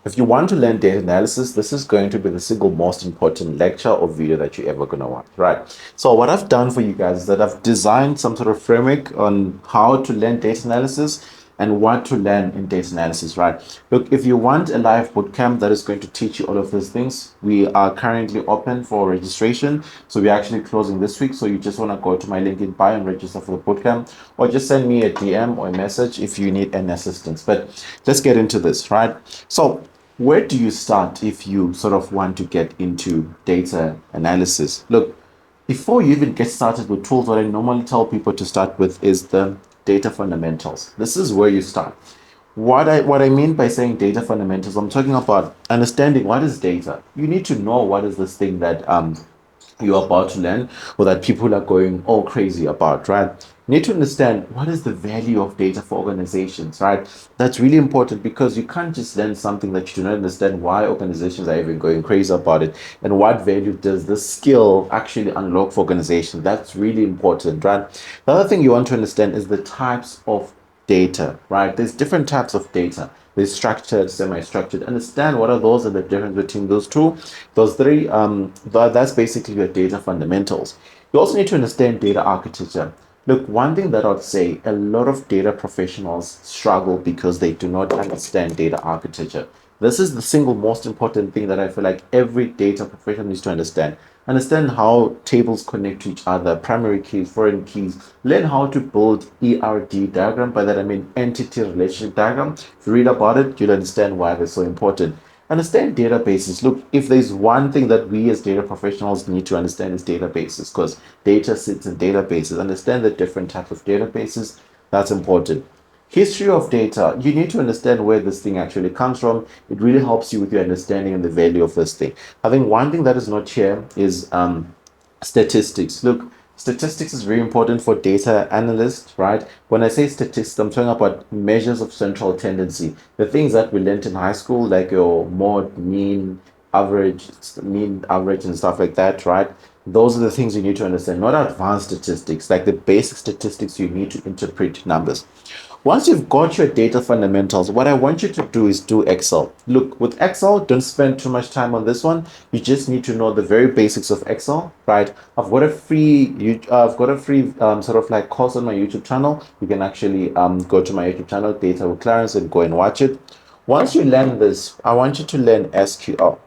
If you want to learn data analysis, this is going to be the single most important lecture or video that you're ever going to watch, right? So what I've done for you guys is that I've designed some sort of framework on how to learn data analysis and what to learn in data analysis, right? Look, if you want a live bootcamp that is going to teach you all of those things, we are currently open for registration. So we're actually closing this week. So you just want to go to my link in bio and register for the bootcamp, or just send me a DM or a message if you need any assistance. But let's get into this, right? So where do you start if you sort of want to get into data analysis? Look, before you even get started with tools, what I normally tell people to start with is the data fundamentals. This is where you start. What I mean by saying data fundamentals, I'm talking about understanding what is data. You need to know what is this thing that you're about to learn or that people are going all crazy about, right? You need to understand what is the value of data for organizations, right? That's really important because you can't just learn something that you do not understand why organizations are even going crazy about it and what value does this skill actually unlock for organizations. That's really important, right? The other thing you want to understand is the types of data, right? There's different types of data. There's structured, semi-structured. Understand what are those and the difference between those two. Those three, that's basically your data fundamentals. You also need to understand data architecture. Look, one thing that I'd say, a lot of data professionals struggle because they do not understand data architecture. This is the single most important thing that I feel like every data professional needs to understand. Understand how tables connect to each other, primary keys, foreign keys. Learn how to build ERD diagram. By that I mean entity relationship diagram. If you read about it, you'll understand why they're so important. Understand databases. Look, if there's one thing that we as data professionals need to understand is databases, because data sits in databases. Understand the different types of databases. That's important. History of data. You need to understand where this thing actually comes from. It really helps you with your understanding and the value of this thing. I think one thing that is not here is statistics. Look, statistics is very important for data analysts, right? When I say statistics, I'm talking about measures of central tendency. The things that we learned in high school, like your mode, mean, average, and stuff like that, right? Those are the things you need to understand, not advanced statistics, like the basic statistics you need to interpret numbers. Once you've got your data fundamentals, what I want you to do is do Excel. Look, with Excel, don't spend too much time on this one. You just need to know the very basics of Excel, right? I've got a free sort of like course on my YouTube channel. You can actually go to my YouTube channel, Data with Clarence, and go and watch it. Once you learn this, I want you to learn SQL.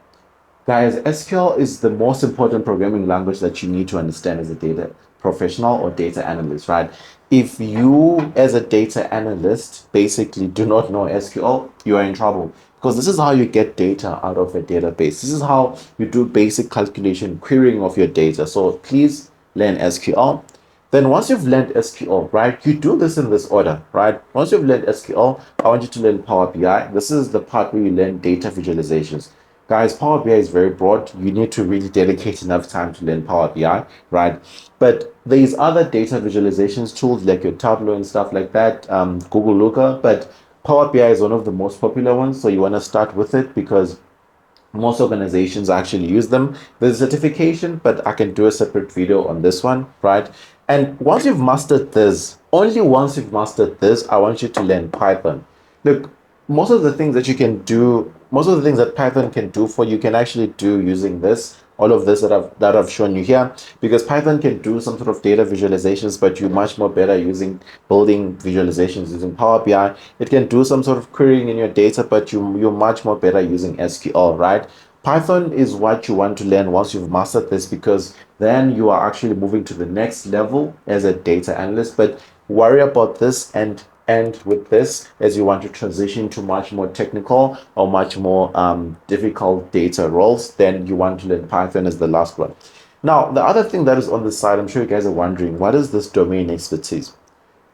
Guys, SQL is the most important programming language that you need to understand as a data professional or data analyst, right? If you, as a data analyst, basically do not know SQL, you are in trouble because this is how you get data out of a database. This is how you do basic calculation, querying of your data. So please learn SQL. Then once you've learned SQL, right, you do this in this order, right? Once you've learned SQL, I want you to learn Power BI. This is the part where you learn data visualizations. Guys, Power BI is very broad. You need to really dedicate enough time to learn Power BI, right? But there's other data visualizations tools like your Tableau and stuff like that, Google Looker. But Power BI is one of the most popular ones, so you want to start with it because most organizations actually use them. There's a certification, but I can do a separate video on this one, right? And once you've mastered this, only once you've mastered this, I want you to learn Python. Look, most of the things that you can do, most of the things that Python can do for you can actually do using this. All of this that I've shown you here, because Python can do some sort of data visualizations, but you're much more better using building visualizations using Power BI. It can do some sort of querying in your data, but you're much more better using SQL, right? Python is what you want to learn once you've mastered this, because then you are actually moving to the next level as a data analyst. But worry about this and with this as you want to transition to much more technical or much more difficult data roles. Then you want to learn Python as the last one. Now, the other thing that is on the side, I'm sure you guys are wondering, what is this domain expertise?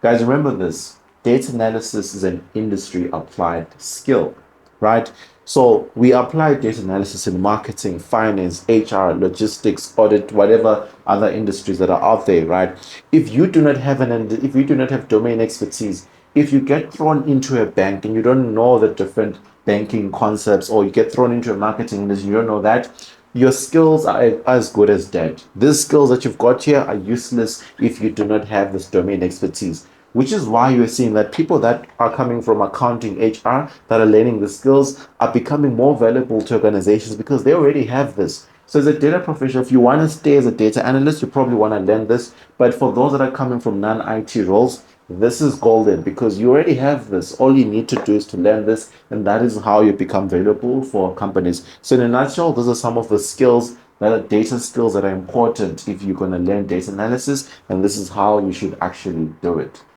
Guys, remember this, data analysis is an industry applied skill, right? So we apply data analysis in marketing, finance, HR, logistics, audit, whatever other industries that are out there, right? If you do not have domain expertise, if you get thrown into a bank and you don't know the different banking concepts, or you get thrown into a marketing industry, you don't know that, your skills are as good as dead. These skills that you've got here are useless if you do not have this domain expertise. which is why you're seeing that people that are coming from accounting, HR, that are learning the skills are becoming more valuable to organizations because they already have this. So as a data professional, if you want to stay as a data analyst, you probably want to learn this. But for those that are coming from non-IT roles, this is golden because you already have this. All you need to do is to learn this, and that is how you become valuable for companies. So in a nutshell, those are some of the skills that are data skills that are important if you're going to learn data analysis, and this is how you should actually do it.